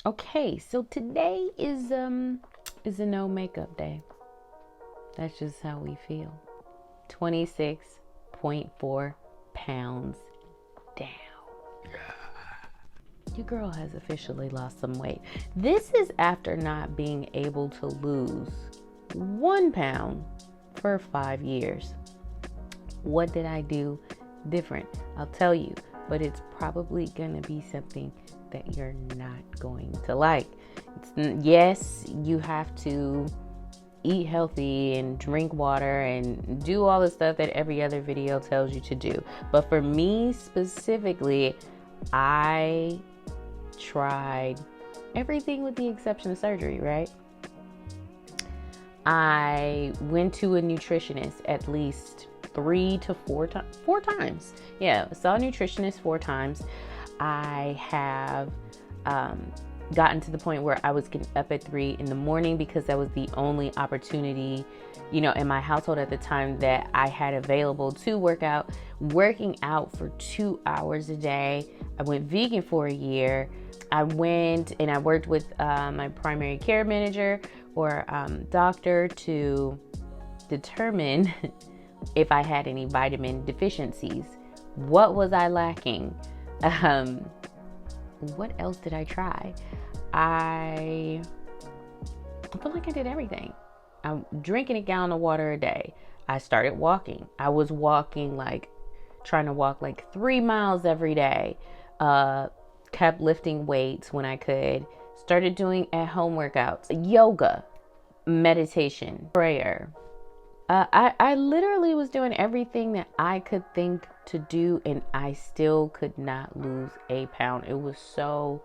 Okay, so today is a no makeup day. That's just how we feel. 26.4 pounds down. Your girl has officially lost some weight. This is after not being able to lose 1 pound for 5 years. What did I do different? I'll tell you, but it's probably gonna be something that you're not going to like. Yes, you have to eat healthy and drink water and do all the stuff that every other video tells you to do. But for me specifically, I tried everything with the exception of surgery, right? I went to a nutritionist at least 4 times. Yeah, saw a nutritionist 4 times. I have gotten to the point where I was getting up at 3 in the morning because that was the only opportunity, in my household at the time that I had available to work out. Working out for 2 hours a day. I went vegan for a year. I went and I worked with my primary care manager or doctor to determine if I had any vitamin deficiencies. What was I lacking? What else did I try? I feel like I did everything. I'm drinking a gallon of water a day. I started walking. I was walking trying to walk 3 miles every day. Kept lifting weights when I could. Started doing at-home workouts, yoga, meditation, prayer. I literally was doing everything that I could think to do, and I still could not lose a pound. It was so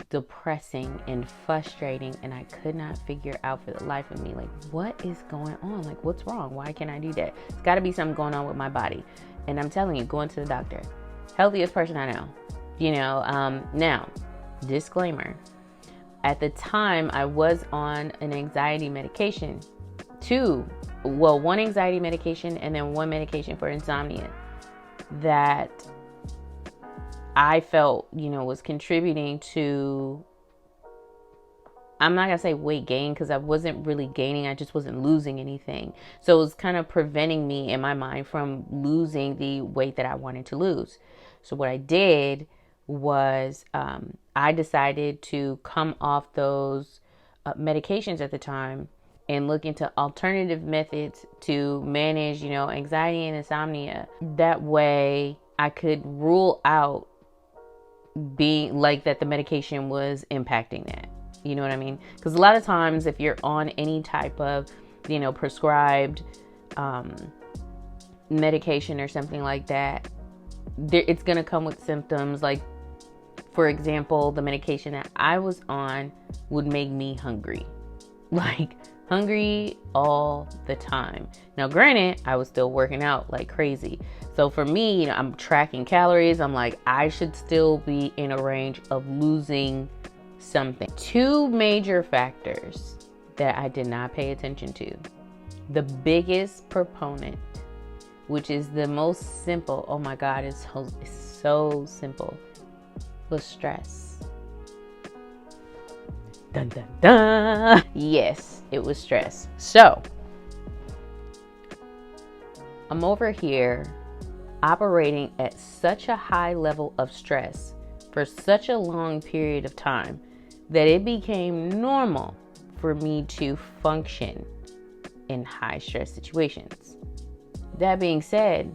depressing and frustrating, and I could not figure out for the life of me, what is going on? What's wrong? Why can't I do that? It's got to be something going on with my body. And I'm telling you, going to the doctor. Healthiest person I know. Now, disclaimer. At the time, I was on an anxiety medication. One anxiety medication and then 1 medication for insomnia that I felt, was contributing to, I'm not going to say weight gain because I wasn't really gaining. I just wasn't losing anything. So it was kind of preventing me in my mind from losing the weight that I wanted to lose. So what I did was I decided to come off those medications at the time and look into alternative methods to manage, anxiety and insomnia. That way I could rule out being that the medication was impacting that. You know what I mean? Because a lot of times if you're on any type of, prescribed medication or something like that, it's going to come with symptoms. For example, the medication that I was on would make me hungry. Hungry all the time. Now, granted, I was still working out like crazy. So for me, I'm tracking calories. I'm I should still be in a range of losing something. 2 major factors that I did not pay attention to. The biggest proponent, which is the most simple, oh my God, it's so simple, was stress. Dun, dun, dun. Yes, it was stress. So I'm over here operating at such a high level of stress for such a long period of time that it became normal for me to function in high stress situations. That being said,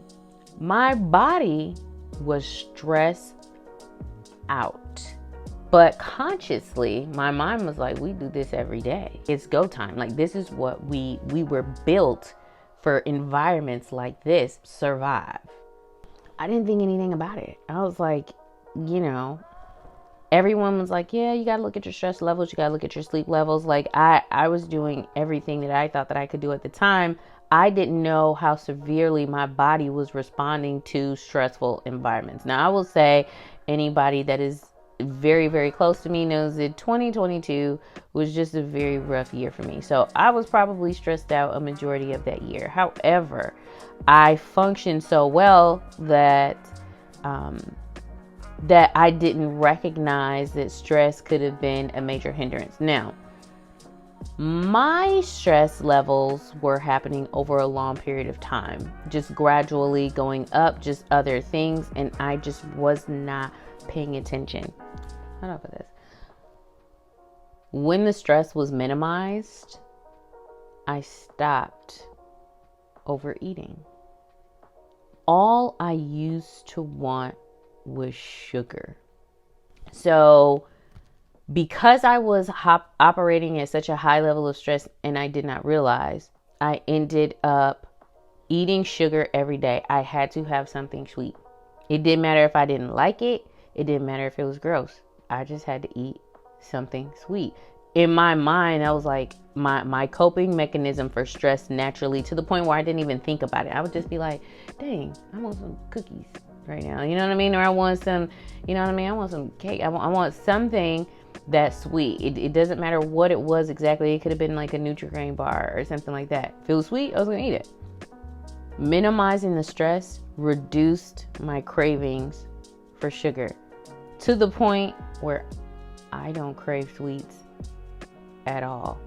my body was stressed out. But consciously, my mind was we do this every day. It's go time. This is what we were built for environments like this, survive. I didn't think anything about it. I was everyone was yeah, you got to look at your stress levels. You got to look at your sleep levels. I was doing everything that I thought that I could do at the time. I didn't know how severely my body was responding to stressful environments. Now, I will say anybody that is very, very close to me knows that 2022 was just a very rough year for me. So I was probably stressed out a majority of that year. However, I functioned so well that that I didn't recognize that stress could have been a major hindrance. Now, my stress levels were happening over a long period of time, just gradually going up, just other things, and I just was not paying attention. Hold on for this. When the stress was minimized, I stopped overeating. All I used to want was sugar. So because I was operating at such a high level of stress and I did not realize, I ended up eating sugar every day. I had to have something sweet. It didn't matter if I didn't like it. It didn't matter if it was gross. I just had to eat something sweet. In my mind, that was like my coping mechanism for stress naturally, to the point where I didn't even think about it. I would just be like, dang, I want some cookies right now. You know what I mean? Or I want some, you know what I mean? I want some cake. I want something that's sweet. It doesn't matter what it was exactly. It could have been like a Nutri-Grain bar or something like that. If it was sweet, I was going to eat it. Minimizing the stress reduced my cravings for sugar to the point where I don't crave sweets at all,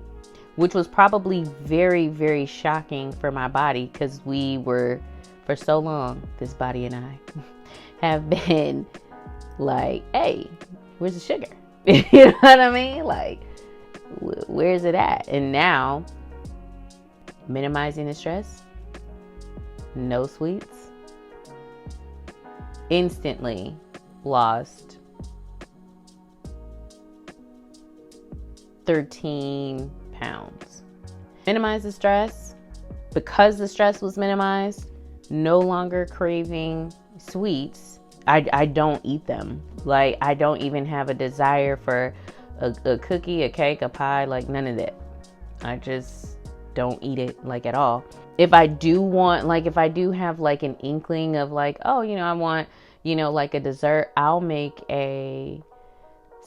which was probably very, very shocking for my body, because we were, for so long, this body and I have been like, hey, where's the sugar? You know what I mean? Like, where's it at? And now, minimizing the stress, no sweets, instantly lost 13 pounds. Minimize the stress. Because the stress was minimized, no longer craving sweets. I don't eat them. Like, I don't even have a desire for a cookie, a cake, a pie, like none of that. I just don't eat it like at all. If I do want, like, if I do have like an inkling of like, oh, you know, I want, you know, like a dessert, I'll make a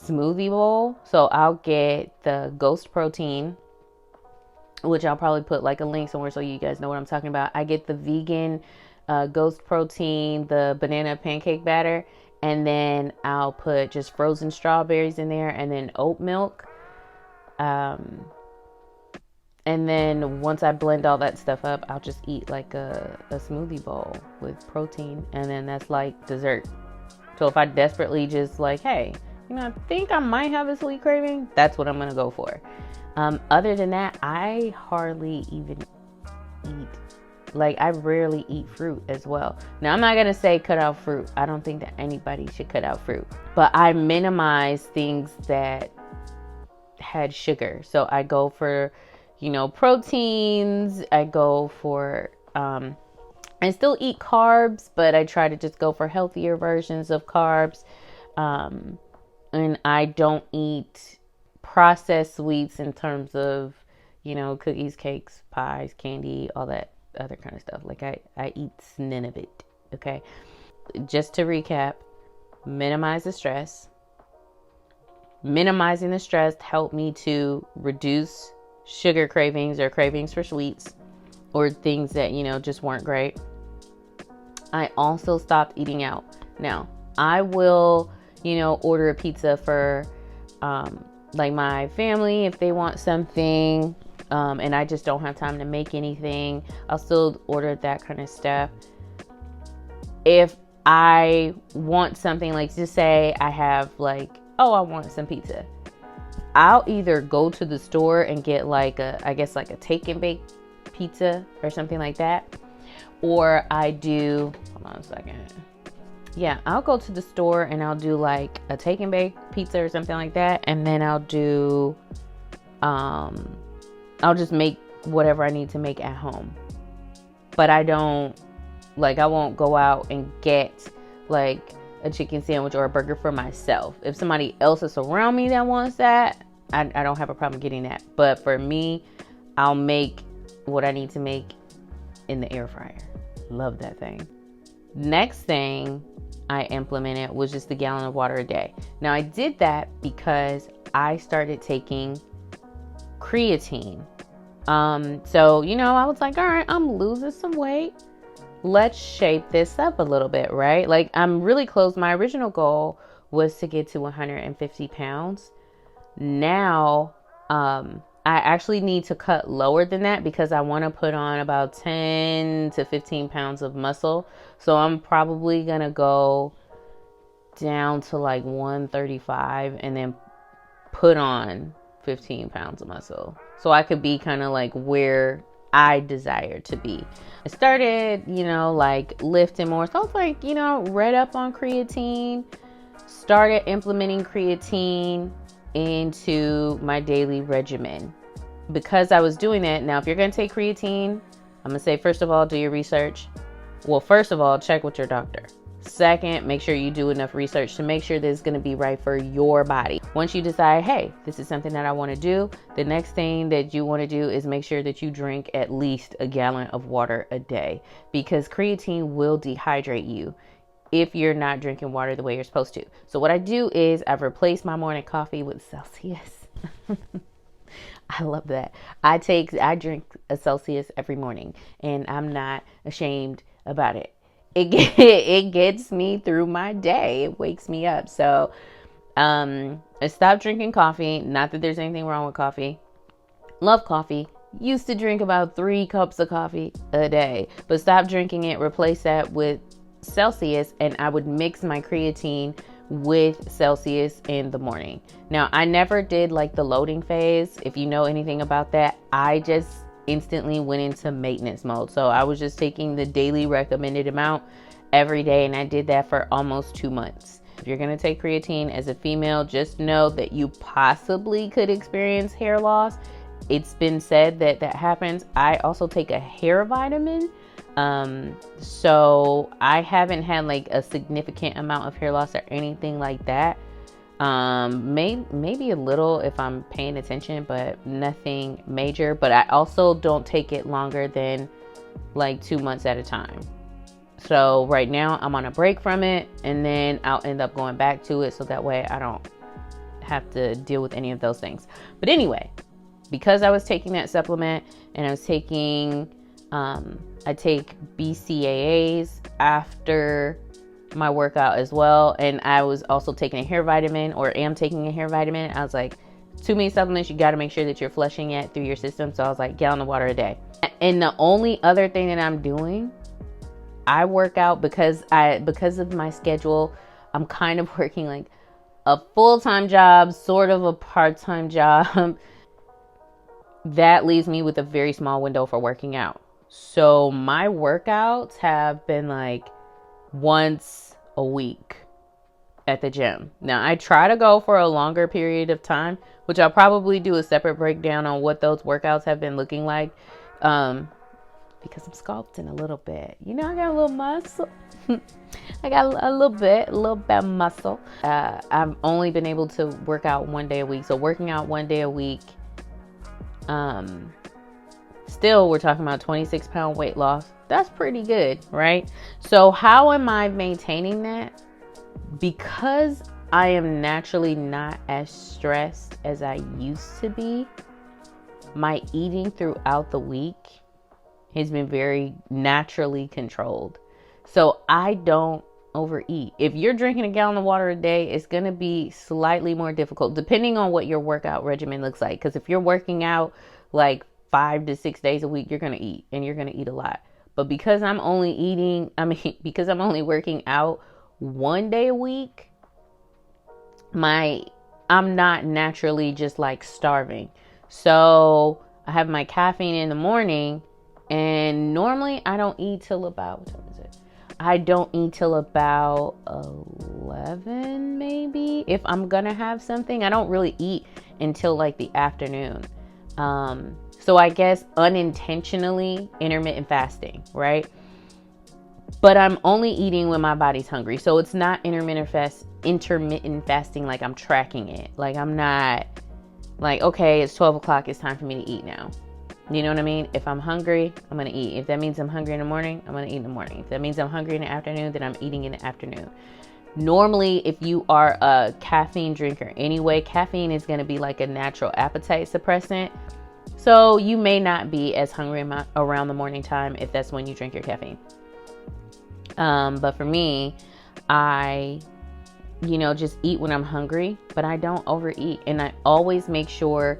smoothie bowl. So I'll get the Ghost Protein, which I'll probably put like a link somewhere so you guys know what I'm talking about. I get the vegan Ghost Protein, the banana pancake batter, and then I'll put just frozen strawberries in there, and then oat milk. And then once I blend all that stuff up, I'll just eat like a smoothie bowl with protein, and then that's like dessert. So if I desperately just like, hey, you know, I think I might have a sweet craving, that's what I'm gonna go for. Other than that, I hardly even eat. Like, I rarely eat fruit as well. Now, I'm not going to say cut out fruit. I don't think that anybody should cut out fruit. But I minimize things that had sugar. So I go for, you know, proteins. I go for, I still eat carbs, but I try to just go for healthier versions of carbs. And I don't eat processed sweets in terms of, you know, cookies, cakes, pies, candy, all that other kind of stuff. Like, I eat none of it. Okay. Just to recap, minimize the stress. Minimizing the stress helped me to reduce sugar cravings or cravings for sweets or things that, you know, just weren't great. I also stopped eating out. Now, I will, you know, order a pizza for, like my family if they want something. And I just don't have time to make anything, I'll still order that kind of stuff. If I want something, like, just say I have like, oh, I want some pizza, I'll either go to the store and get like I guess like a take and bake pizza or something like that. Or I do, hold on a second. Yeah, I'll go to the store and I'll do like a take and bake pizza or something like that. And then I'll do, I'll just make whatever I need to make at home. But I don't, like, I won't go out and get like a chicken sandwich or a burger for myself. If somebody else is around me that wants that, I don't have a problem getting that. But for me, I'll make what I need to make in the air fryer. Love that thing. Next thing I implemented was just a gallon of water a day. Now, I did that because I started taking creatine. So, you know, I was like, all right, I'm losing some weight. let's shape this up a little bit, right? Like, I'm really close. My original goal was to get to 150 pounds. Now, I actually need to cut lower than that because I want to put on about 10 to 15 pounds of muscle. So I'm probably going to go down to like 135 and then put on 15 pounds of muscle. So I could be kind of like where I desire to be. I started, like lifting more. So I was like, read up on creatine, started implementing creatine into my daily regimen because I was doing that. Now, if you're going to take creatine, I'm going to say, first of all, do your research. Well, first of all, check with your doctor. Second, make sure you do enough research to make sure that it's going to be right for your body. Once you decide, hey, this is something that I want to do, the next thing that you want to do is make sure that you drink at least a gallon of water a day, because creatine will dehydrate you if you're not drinking water the way you're supposed to. So what I do is I've replaced my morning coffee with Celsius. I love that. I drink a Celsius every morning, and I'm not ashamed about it. It gets me through my day. It wakes me up. So I stopped drinking coffee. Not that there's anything wrong with coffee. Love coffee. Used to drink about 3 cups of coffee a day, but stopped drinking it. Replace that with Celsius, and I would mix my creatine with Celsius in the morning. Now, I never did like the loading phase. If you know anything about that, I just instantly went into maintenance mode. So I was just taking the daily recommended amount every day, and I did that for almost 2 months. If you're going to take creatine as a female, just know that you possibly could experience hair loss. It's been said that happens. I also take a hair vitamin. So I haven't had like a significant amount of hair loss or anything like that. Maybe a little if I'm paying attention, but nothing major. But I also don't take it longer than like 2 months at a time. So right now I'm on a break from it, and then I'll end up going back to it so that way I don't have to deal with any of those things. But anyway, because I was taking that supplement and I was taking, I take BCAAs after my workout as well. And I was also taking a hair vitamin, or am taking a hair vitamin. I was like, too many supplements, you got to make sure that you're flushing it through your system. So I was like, gallon of water a day. And the only other thing that I'm doing, I work out because of my schedule. I'm kind of working like a full-time job, sort of a part-time job. That leaves me with a very small window for working out. So my workouts have been like once a week at the gym. Now I try to go for a longer period of time, which I'll probably do a separate breakdown on what those workouts have been looking like. Because I'm sculpting a little bit. I got a little muscle. I got a little bit of muscle. I've only been able to work out 1 day a week. So working out 1 day a week, still we're talking about 26-pound weight loss. That's pretty good, right? So how am I maintaining that? Because I am naturally not as stressed as I used to be, my eating throughout the week has been very naturally controlled. So I don't overeat. If you're drinking a gallon of water a day, it's going to be slightly more difficult depending on what your workout regimen looks like. Because if you're working out like 5 to 6 days a week, you're going to eat, and you're going to eat a lot. But because I'm only working out 1 day a week, I'm not naturally just like starving. So I have my caffeine in the morning, and normally I don't eat till about, what time is it? I don't eat till about 11 maybe. If I'm gonna have something, I don't really eat until like the afternoon. So I guess unintentionally intermittent fasting, right? But I'm only eating when my body's hungry. So it's not intermittent fasting like I'm tracking it. Like I'm not like, okay, it's 12 o'clock, it's time for me to eat now. You know what I mean? If I'm hungry, I'm going to eat. If that means I'm hungry in the morning, I'm going to eat in the morning. If that means I'm hungry in the afternoon, then I'm eating in the afternoon. Normally, if you are a caffeine drinker anyway, caffeine is going to be like a natural appetite suppressant. So you may not be as hungry around the morning time if that's when you drink your caffeine. But for me, I, just eat when I'm hungry, but I don't overeat. And I always make sure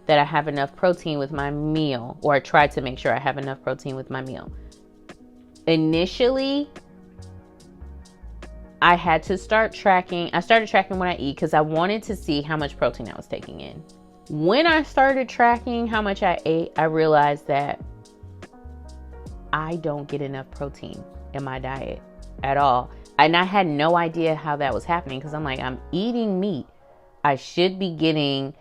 that I have enough protein with my meal, or I try to make sure I have enough protein with my meal. Initially, I had to start tracking. I started tracking what I eat because I wanted to see how much protein I was taking in. When I started tracking how much I ate, I realized that I don't get enough protein in my diet at all. And I had no idea how that was happening because I'm like, I'm eating meat. I should be getting,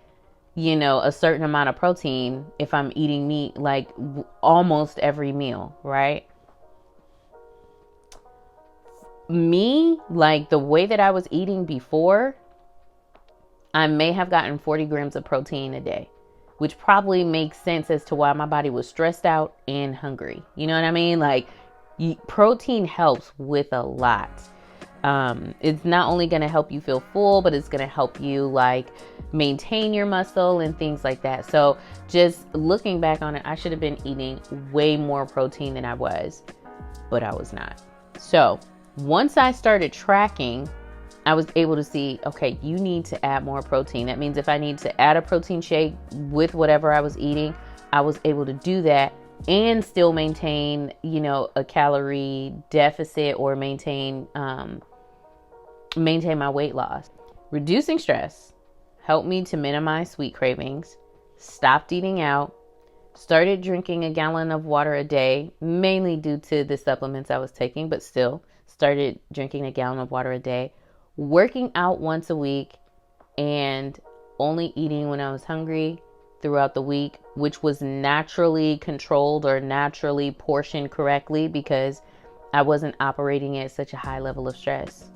a certain amount of protein if I'm eating meat like almost every meal, right? Me, like the way that I was eating before, I may have gotten 40 grams of protein a day, which probably makes sense as to why my body was stressed out and hungry. You know what I mean? Like, protein helps with a lot. It's not only going to help you feel full, but it's going to help you like maintain your muscle and things like that. So just looking back on it, I should have been eating way more protein than I was, but I was not. So once I started tracking, I was able to see, okay, you need to add more protein. That means if I need to add a protein shake with whatever I was eating, I was able to do that and still maintain, a calorie deficit or maintain my weight loss. Reducing stress helped me to minimize sweet cravings, stopped eating out, started drinking a gallon of water a day, mainly due to the supplements I was taking, but still started drinking a gallon of water a day, working out once a week, and only eating when I was hungry throughout the week, which was naturally controlled or naturally portioned correctly because I wasn't operating at such a high level of stress.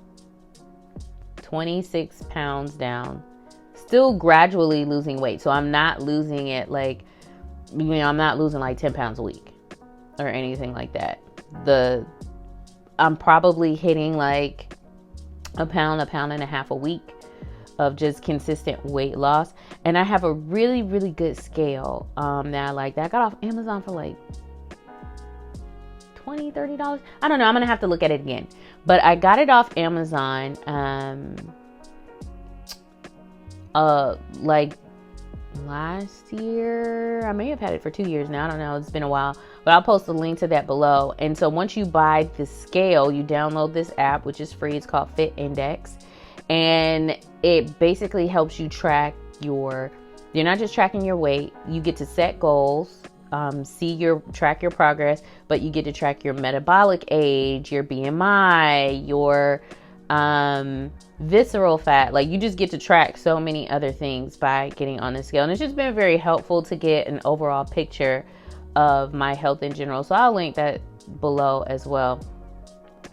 26 pounds down, still gradually losing weight. So I'm not losing it like, I'm not losing like 10 pounds a week or anything like that. I'm probably hitting like a pound and a half a week of just consistent weight loss. And I have a really, really good scale now. Like that, I got off Amazon for like $20-$30. I don't know. I'm going to have to look at it again. But I got it off Amazon like last year. I may have had it for 2 years now. I don't know. It's been a while. But I'll post a link to that below. And so once you buy the scale, you download this app, which is free. It's called Fit Index. And it basically helps you track you're not just tracking your weight. You get to set goals, track your progress, but you get to track your metabolic age, your BMI, your visceral fat. Like you just get to track so many other things by getting on the scale. And it's just been very helpful to get an overall picture of my health in general. So I'll link that below as well.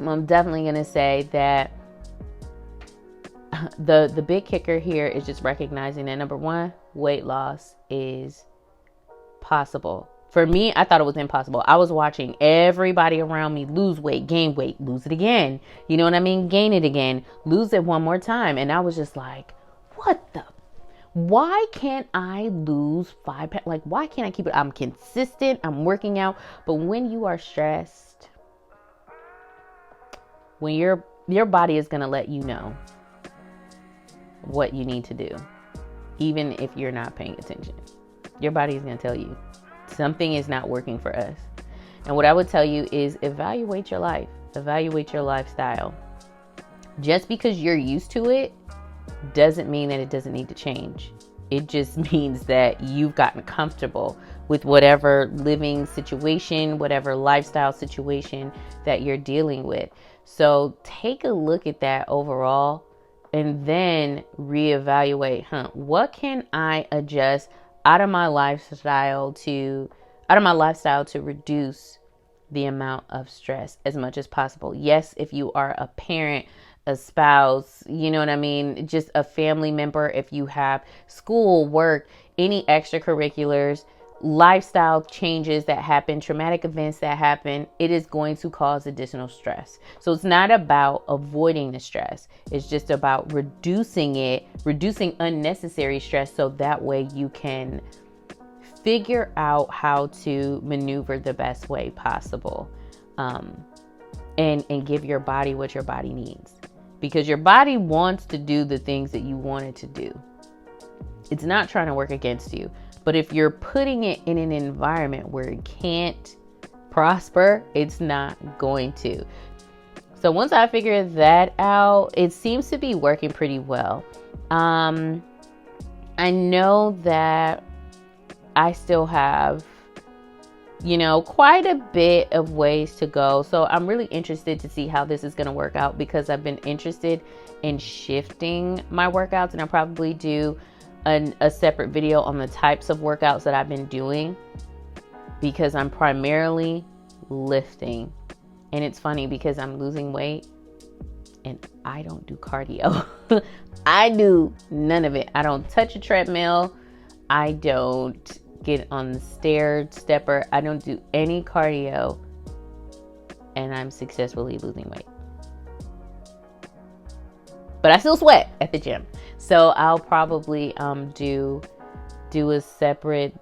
I'm definitely going to say that the big kicker here is just recognizing that number one, weight loss is possible. For me, I thought it was impossible. I was watching everybody around me lose weight, gain weight, lose it again. You know what I mean? Gain it again, lose it one more time. And I was just like, why can't I lose 5 pounds? Like, why can't I keep it? I'm consistent. I'm working out. But when you are stressed, when your body is going to let you know what you need to do, even if you're not paying attention. Your body is going to tell you something is not working for us. And what I would tell you is evaluate your life, evaluate your lifestyle. Just because you're used to it doesn't mean that it doesn't need to change. It just means that you've gotten comfortable with whatever living situation, whatever lifestyle situation that you're dealing with. So take a look at that overall and then reevaluate, what can I adjust out of my lifestyle to reduce the amount of stress as much as possible. Yes, if you are a parent, a spouse, you know what I mean, just a family member, if you have school, work, any extracurriculars, lifestyle changes that happen, traumatic events that happen, it is going to cause additional stress. So it's not about avoiding the stress. It's just about reducing unnecessary stress so that way you can figure out how to maneuver the best way possible. and give your body what your body needs, because your body wants to do the things that you want it to do. It's not trying to work against you. But if you're putting it in an environment where it can't prosper, it's not going to. So once I figured that out, it seems to be working pretty well. I know that I still have, quite a bit of ways to go. So I'm really interested to see how this is going to work out, because I've been interested in shifting my workouts, and I'll probably do a separate video on the types of workouts that I've been doing, because I'm primarily lifting. And it's funny because I'm losing weight and I don't do cardio. I do none of it. I don't touch a treadmill. I don't get on the stepper. I don't do any cardio, and I'm successfully losing weight. But I still sweat at the gym. So I'll probably do a separate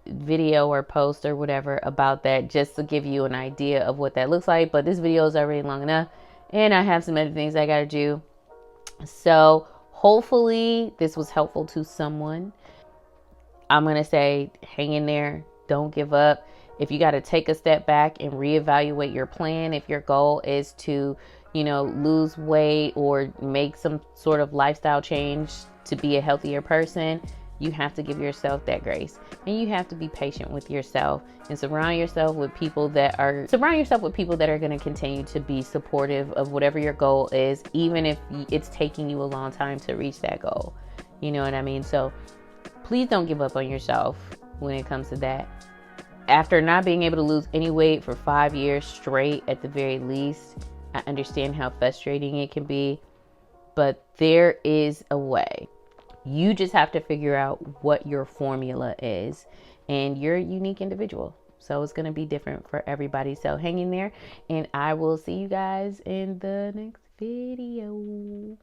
video or post or whatever about that, just to give you an idea of what that looks like. But this video is already long enough, and I have some other things I gotta do. So hopefully this was helpful to someone. I'm gonna say, hang in there, don't give up. If you got to take a step back and reevaluate your plan, if your goal is to lose weight or make some sort of lifestyle change to be a healthier person, you have to give yourself that grace, and you have to be patient with yourself, and surround yourself with people that are going to continue to be supportive of whatever your goal is, even if it's taking you a long time to reach that goal. You know what I mean? So please don't give up on yourself when it comes to that. After not being able to lose any weight for 5 years straight, at the very least, I understand how frustrating it can be, but there is a way. You just have to figure out what your formula is, and you're a unique individual. So it's going to be different for everybody. So hang in there, and I will see you guys in the next video.